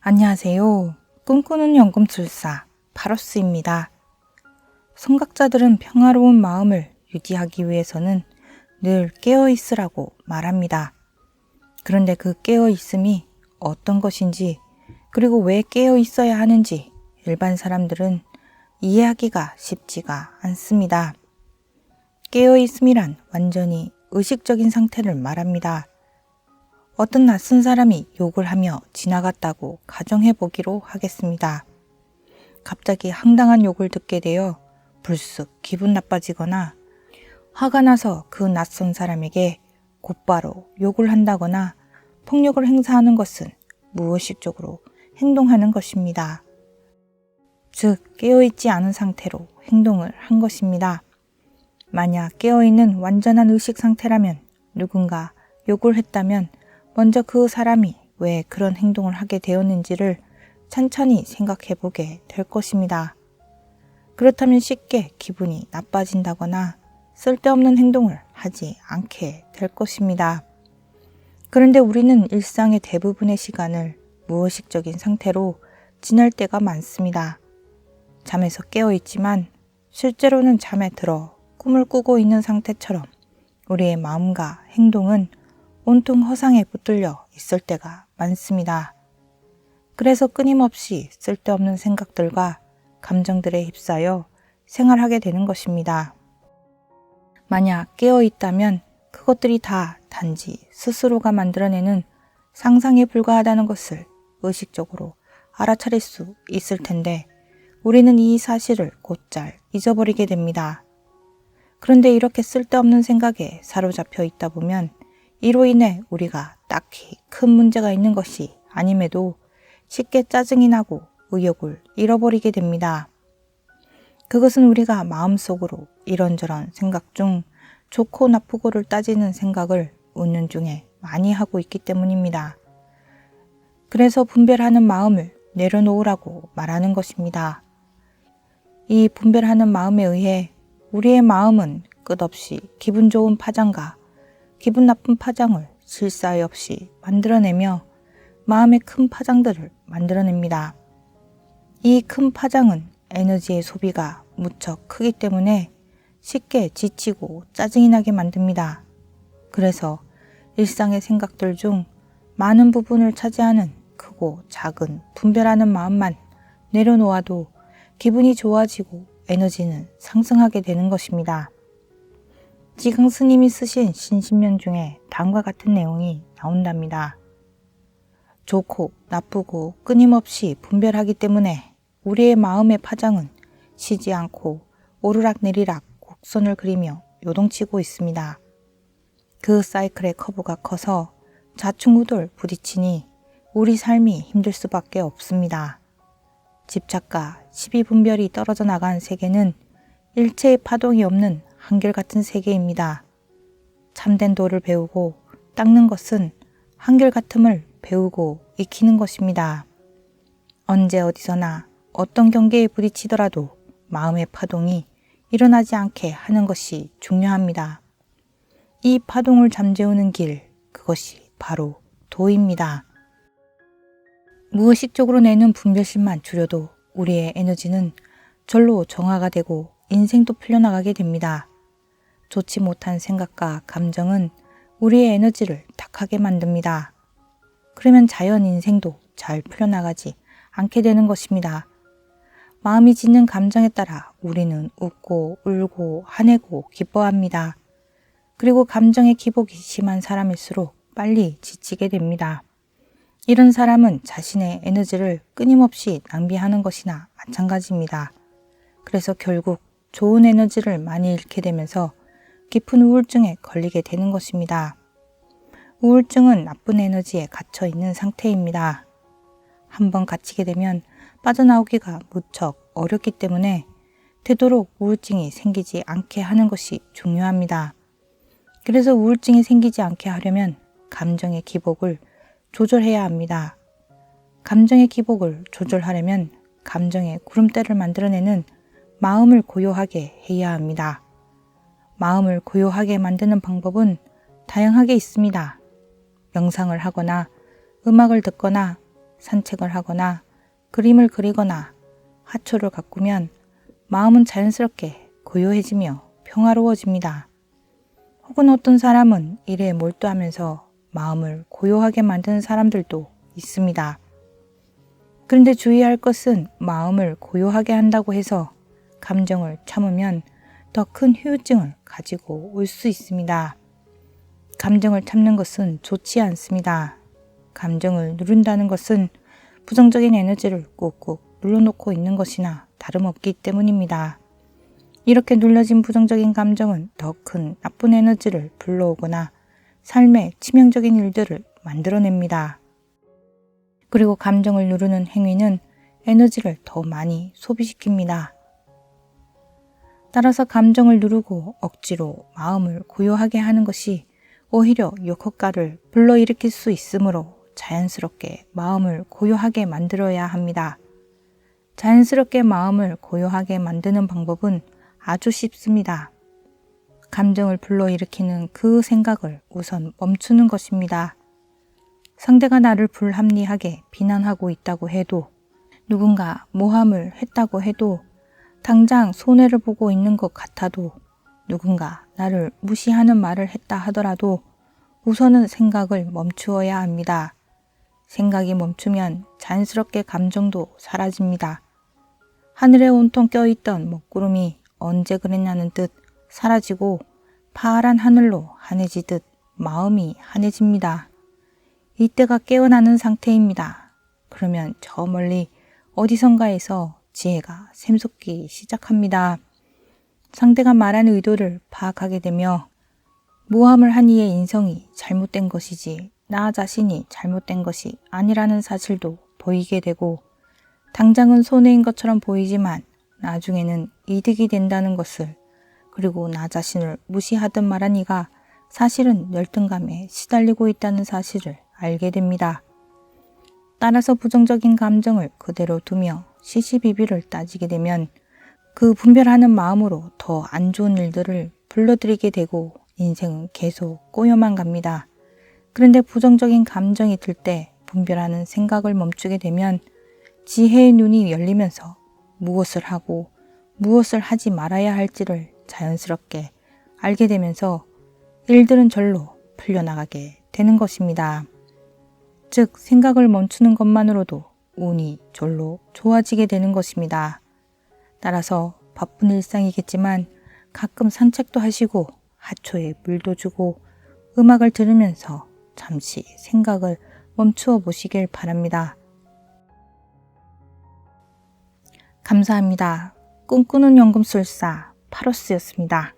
안녕하세요. 꿈꾸는 연금술사 파로스입니다. 성각자들은 평화로운 마음을 유지하기 위해서는 늘 깨어있으라고 말합니다. 그런데 그 깨어있음이 어떤 것인지, 그리고 왜 깨어있어야 하는지 일반 사람들은 이해하기가 쉽지가 않습니다. 깨어있음이란 완전히 의식적인 상태를 말합니다. 어떤 낯선 사람이 욕을 하며 지나갔다고 가정해 보기로 하겠습니다. 갑자기 황당한 욕을 듣게 되어 불쑥 기분 나빠지거나 화가 나서 그 낯선 사람에게 곧바로 욕을 한다거나 폭력을 행사하는 것은 무의식적으로 행동하는 것입니다. 즉, 깨어있지 않은 상태로 행동을 한 것입니다. 만약 깨어있는 완전한 의식 상태라면 누군가 욕을 했다면 먼저 그 사람이 왜 그런 행동을 하게 되었는지를 천천히 생각해 보게 될 것입니다. 그렇다면 쉽게 기분이 나빠진다거나 쓸데없는 행동을 하지 않게 될 것입니다. 그런데 우리는 일상의 대부분의 시간을 무의식적인 상태로 지낼 때가 많습니다. 잠에서 깨어 있지만 실제로는 잠에 들어 꿈을 꾸고 있는 상태처럼 우리의 마음과 행동은 온통 허상에 붙들려 있을 때가 많습니다. 그래서 끊임없이 쓸데없는 생각들과 감정들에 휩싸여 생활하게 되는 것입니다. 만약 깨어 있다면 그것들이 다 단지 스스로가 만들어내는 상상에 불과하다는 것을 의식적으로 알아차릴 수 있을 텐데 우리는 이 사실을 곧잘 잊어버리게 됩니다. 그런데 이렇게 쓸데없는 생각에 사로잡혀 있다 보면 이로 인해 우리가 딱히 큰 문제가 있는 것이 아님에도 쉽게 짜증이 나고 의욕을 잃어버리게 됩니다. 그것은 우리가 마음속으로 이런저런 생각 중 좋고 나쁘고를 따지는 생각을 은연중에 많이 하고 있기 때문입니다. 그래서 분별하는 마음을 내려놓으라고 말하는 것입니다. 이 분별하는 마음에 의해 우리의 마음은 끝없이 기분 좋은 파장과 기분 나쁜 파장을 쉴 사이 없이 만들어내며 마음의 큰 파장들을 만들어냅니다. 이 큰 파장은 에너지의 소비가 무척 크기 때문에 쉽게 지치고 짜증이 나게 만듭니다. 그래서 일상의 생각들 중 많은 부분을 차지하는 크고 작은 분별하는 마음만 내려놓아도 기분이 좋아지고 에너지는 상승하게 되는 것입니다. 지강 스님이 쓰신 신신면 중에 다음과 같은 내용이 나온답니다. 좋고 나쁘고 끊임없이 분별하기 때문에 우리의 마음의 파장은 쉬지 않고 오르락내리락 곡선을 그리며 요동치고 있습니다. 그 사이클의 커브가 커서 좌충우돌 부딪히니 우리 삶이 힘들 수밖에 없습니다. 집착과 시비분별이 떨어져 나간 세계는 일체의 파동이 없는 한결같은 세계입니다. 참된 도를 배우고 닦는 것은 한결같음을 배우고 익히는 것입니다. 언제 어디서나 어떤 경계에 부딪히더라도 마음의 파동이 일어나지 않게 하는 것이 중요합니다. 이 파동을 잠재우는 길, 그것이 바로 도입니다. 무의식적으로 내는 분별심만 줄여도 우리의 에너지는 절로 정화가 되고 인생도 풀려나가게 됩니다. 좋지 못한 생각과 감정은 우리의 에너지를 탁하게 만듭니다. 그러면 자연 인생도 잘 풀려나가지 않게 되는 것입니다. 마음이 짓는 감정에 따라 우리는 웃고 울고 화내고 기뻐합니다. 그리고 감정의 기복이 심한 사람일수록 빨리 지치게 됩니다. 이런 사람은 자신의 에너지를 끊임없이 낭비하는 것이나 마찬가지입니다. 그래서 결국 좋은 에너지를 많이 잃게 되면서 깊은 우울증에 걸리게 되는 것입니다. 우울증은 나쁜 에너지에 갇혀 있는 상태입니다. 한번 갇히게 되면 빠져나오기가 무척 어렵기 때문에 되도록 우울증이 생기지 않게 하는 것이 중요합니다. 그래서 우울증이 생기지 않게 하려면 감정의 기복을 조절해야 합니다. 감정의 기복을 조절하려면 감정의 구름대를 만들어내는 마음을 고요하게 해야 합니다. 마음을 고요하게 만드는 방법은 다양하게 있습니다. 명상을 하거나 음악을 듣거나 산책을 하거나 그림을 그리거나 하초를 가꾸면 마음은 자연스럽게 고요해지며 평화로워집니다. 혹은 어떤 사람은 일에 몰두하면서 마음을 고요하게 만드는 사람들도 있습니다. 그런데 주의할 것은 마음을 고요하게 한다고 해서 감정을 참으면 더 큰 후유증을 가지고 올 수 있습니다. 감정을 참는 것은 좋지 않습니다. 감정을 누른다는 것은 부정적인 에너지를 꾹꾹 눌러놓고 있는 것이나 다름없기 때문입니다. 이렇게 눌러진 부정적인 감정은 더 큰 나쁜 에너지를 불러오거나 삶에 치명적인 일들을 만들어냅니다. 그리고 감정을 누르는 행위는 에너지를 더 많이 소비시킵니다. 따라서 감정을 누르고 억지로 마음을 고요하게 하는 것이 오히려 역효과를 불러일으킬 수 있으므로 자연스럽게 마음을 고요하게 만들어야 합니다. 자연스럽게 마음을 고요하게 만드는 방법은 아주 쉽습니다. 감정을 불러일으키는 그 생각을 우선 멈추는 것입니다. 상대가 나를 불합리하게 비난하고 있다고 해도, 누군가 모함을 했다고 해도, 당장 손해를 보고 있는 것 같아도, 누군가 나를 무시하는 말을 했다 하더라도 우선은 생각을 멈추어야 합니다. 생각이 멈추면 자연스럽게 감정도 사라집니다. 하늘에 온통 껴있던 먹구름이 언제 그랬냐는 듯 사라지고 파란 하늘로 환해지듯 마음이 환해집니다. 이때가 깨어나는 상태입니다. 그러면 저 멀리 어디선가에서 지혜가 샘솟기 시작합니다. 상대가 말한 의도를 파악하게 되며 모함을 한 이의 인성이 잘못된 것이지 나 자신이 잘못된 것이 아니라는 사실도 보이게 되고, 당장은 손해인 것처럼 보이지만 나중에는 이득이 된다는 것을, 그리고 나 자신을 무시하듯 말한 이가 사실은 열등감에 시달리고 있다는 사실을 알게 됩니다. 따라서 부정적인 감정을 그대로 두며 시시비비를 따지게 되면 그 분별하는 마음으로 더 안 좋은 일들을 불러들이게 되고 인생은 계속 꼬여만 갑니다. 그런데 부정적인 감정이 들 때 분별하는 생각을 멈추게 되면 지혜의 눈이 열리면서 무엇을 하고 무엇을 하지 말아야 할지를 자연스럽게 알게 되면서 일들은 절로 풀려나가게 되는 것입니다. 즉, 생각을 멈추는 것만으로도 운이 절로 좋아지게 되는 것입니다. 따라서 바쁜 일상이겠지만 가끔 산책도 하시고 하초에 물도 주고 음악을 들으면서 잠시 생각을 멈추어 보시길 바랍니다. 감사합니다. 꿈꾸는 연금술사 파로스였습니다.